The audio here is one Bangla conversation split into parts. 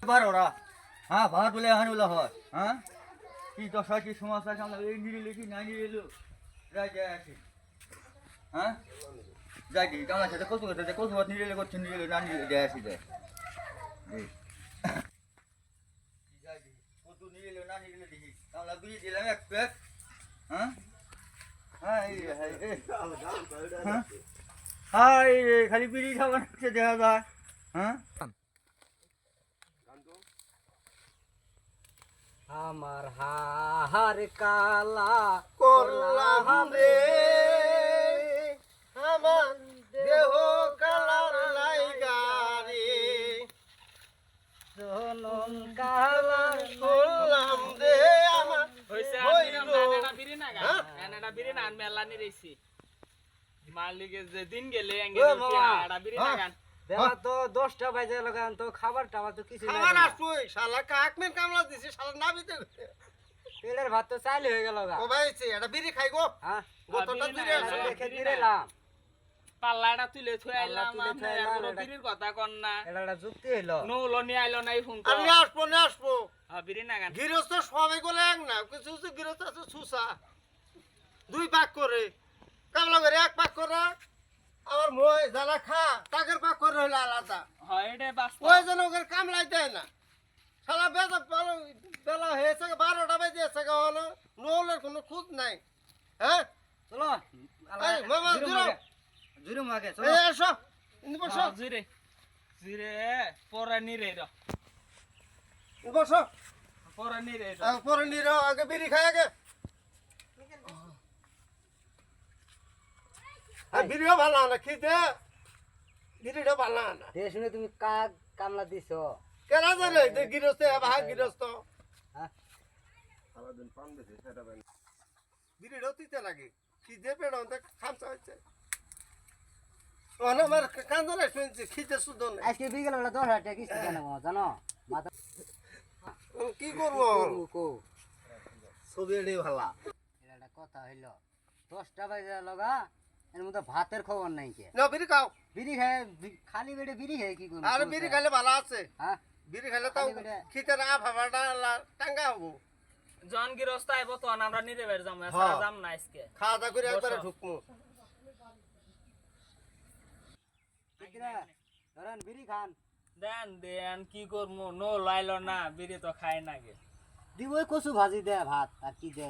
বারোরা হ্যাঁ ভাত বলে হানুলা হয় হ্যাঁ কি দশা কি সমস্যা সামনে এই নিলে কি না নিলে যাই যাই আসি হ্যাঁ যাই দি আমার সাথে কত ভাত নিলে করছে নিলে না নিলে যাই আসি যাই যাই দি কত নিলে না নিলে দেখি তাহলে বিয়ে দিলাম এক প্যাক হ্যাঁ হাই হাই হাই খালি বিড়ি খাবার দেখা যায় হ্যাঁ আমার হার কালা করলাম রে আমার দেহ কালার লাইগা রে জনম কালা করলাম রে আমার হইছে হইলো। নানাটা বিরি না গা নানাটা বিরি না মেলা নি রইছি মালিকে যে দিন গেলে আঙ্গে ও মামা। আড়া বিরি না গান বেলা তো 10টা বাজে লাগান তো খাবার টাবার তো কিছু খাবার নাই আসুই শালা কাকমের কামলা দিছে শালা নাবিতে তেলের ভাত তো চাইলে হয়ে গেল গা ও ভাইছে এটা বিড়ি খাই গো হ্যাঁ বোতলটা বিড়ি দিলে না, আছে। দেখে দিলাম পাল্লাটা তুলে থুই আইলাম তুলে থুই আমরা আইলাম, পুরো এটা- বিরির কথা কর না এটা একটা যুক্তি হইলো নৌলো নি আইলো নাই ফোন তো আর নিয়ে আসবো বিরি না গান গৃহস্থ সবাই গেলে এক না কিছু কিছু গৃহস্থ আছে সুসা দুই পাক করে কামলা করে এক পাক করে আমার মই যারা খা তাকের পাক করে হইলে আলাদা হয় এটা বাস্তব ওই জন্য ওকে কামলাই দেয় না সারা বেলা হয়েছে 12টা বেজে এসে গেল নৌলের কোনো খুঁজ নাই হ্যাঁ চলো এই মামা জুরু মাগে চলো এই এসো ইনি বসো জিরে জিরে পরা নি রে ইনি বসো পরা নি রে পরে নির আগে বিড়ি খাই আগে বিড়িও ভালো না খিদে বিড়িটা ভালো না দে শুনে তুমি কাক কামলা দিছো কেনা জানে যে গৃহস্থ ভাগ গৃহস্থ হ্যাঁ বিড়িটাও দিতে লাগে খিদে পেড়ো খামচা হচ্ছে আমার কান্দনে শুনছি খিদে শুদ্ধ নেই আজকে বিকেল বেলা 10 টাকা কিস্তি কেন জানো মাথা কি করবো কো ছবি এটাই ভালা এটা একটা কথা হইলো 10টা বাজে লগা এর মধ্যে ভাতের খবর নাই কে না বিড়ি খাও বিড়ি খায় খালি পেটে বিড়ি খায় কি করব আর বিড়ি খাইলে ভালো আছে হ্যাঁ বিড়ি খাইলে তাও খালি পেটে- খিদের ভাবাটা টাঙ্গা হবো জন গৃহস্থ আইব তো আমরা নিরে বের যাম হ্যাঁ। যাম না আজকে খাওয়া দাওয়া করে একবারে বসো। ঢুকমু কিরা ধরেন বিড়ি খান দেন দেন কি করবো নো লাইলো না বিড়ি তো খাই না গে দিবই কচু ভাজি দে ভাত আর কি দে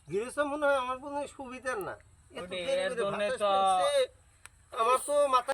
গৃহস্থ মনে হয় আমার কোনো সুবিধার না এত ওরে, দেরি এর করে জন্যে ভাত তো- আসতেছে। আমার তো মাথা